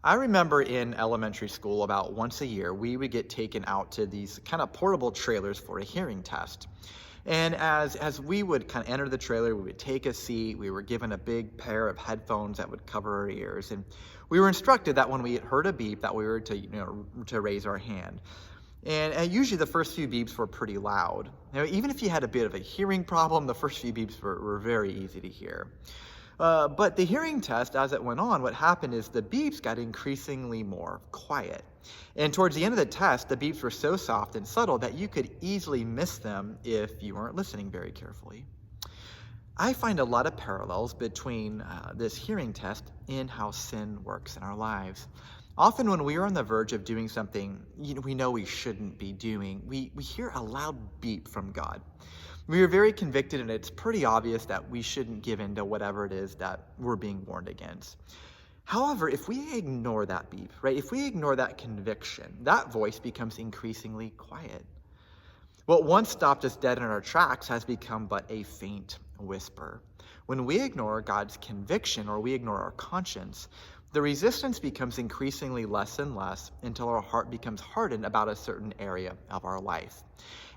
I remember in elementary school, about once a year, we would get taken out to these kind of portable trailers for a hearing test. And as we would kind of enter the trailer, we would take a seat. We were given a big pair of headphones that would cover our ears, and we were instructed that when we heard a beep, that we were to raise our hand. And usually the first few beeps were pretty loud. Now, even if you had a bit of a hearing problem, the first few beeps were very easy to hear. But the hearing test, as it went on, what happened is the beeps got increasingly more quiet. And towards the end of the test, the beeps were so soft and subtle that you could easily miss them if you weren't listening very carefully. I find a lot of parallels between this hearing test and how sin works in our lives. Often when we are on the verge of doing something we know we shouldn't be doing, we hear a loud beep from God. We are very convicted, and it's pretty obvious that we shouldn't give in to whatever it is that we're being warned against. However, if we ignore that beep, right, if we ignore that conviction, that voice becomes increasingly quiet. What once stopped us dead in our tracks has become but a faint whisper. When we ignore God's conviction or we ignore our conscience, the resistance becomes increasingly less and less until our heart becomes hardened about a certain area of our life.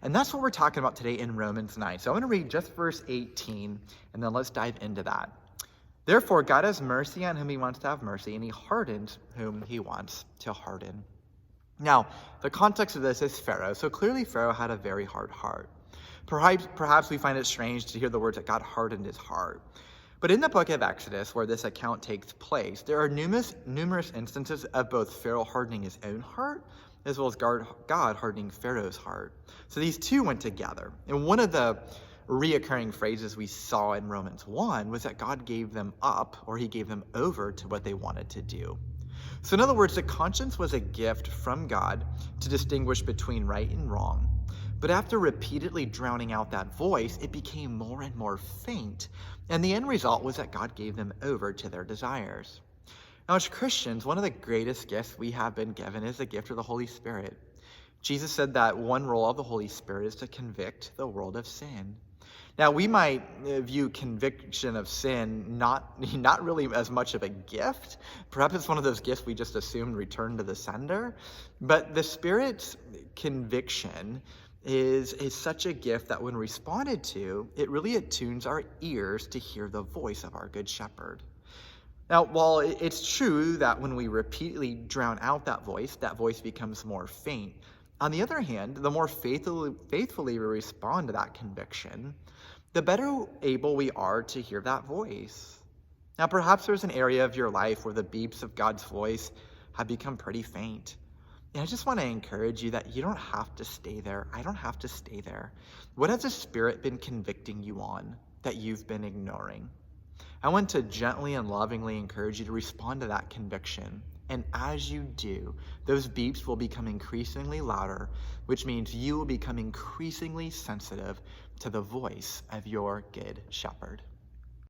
And that's what we're talking about today in Romans 9. So I'm going to read just verse 18, and then let's dive into that. Therefore, God has mercy on whom he wants to have mercy, and he hardens whom he wants to harden. Now, the context of this is Pharaoh. So clearly Pharaoh had a very hard heart. Perhaps we find it strange to hear the words that God hardened his heart. But in the book of Exodus, where this account takes place, there are numerous instances of both Pharaoh hardening his own heart, as well as God hardening Pharaoh's heart. So these two went together. And one of the reoccurring phrases we saw in Romans 1 was that God gave them up, or he gave them over to what they wanted to do. So in other words, the conscience was a gift from God to distinguish between right and wrong. But after repeatedly drowning out that voice, it became more and more faint. And the end result was that God gave them over to their desires. Now, as Christians, one of the greatest gifts we have been given is the gift of the Holy Spirit. Jesus said that one role of the Holy Spirit is to convict the world of sin. Now, we might view conviction of sin not really as much of a gift. Perhaps it's one of those gifts we just assumed returned to the sender. But the Spirit's conviction is such a gift that when responded to, it really attunes our ears to hear the voice of our Good Shepherd. Now, while it's true that when we repeatedly drown out that voice becomes more faint, on the other hand, the more faithfully we respond to that conviction, the better able we are to hear that voice. Now, perhaps there's an area of your life where the beeps of God's voice have become pretty faint. And I just want to encourage you that you don't have to stay there. I don't have to stay there. What has the Spirit been convicting you on that you've been ignoring? I want to gently and lovingly encourage you to respond to that conviction. And as you do, those beeps will become increasingly louder, which means you will become increasingly sensitive to the voice of your Good Shepherd.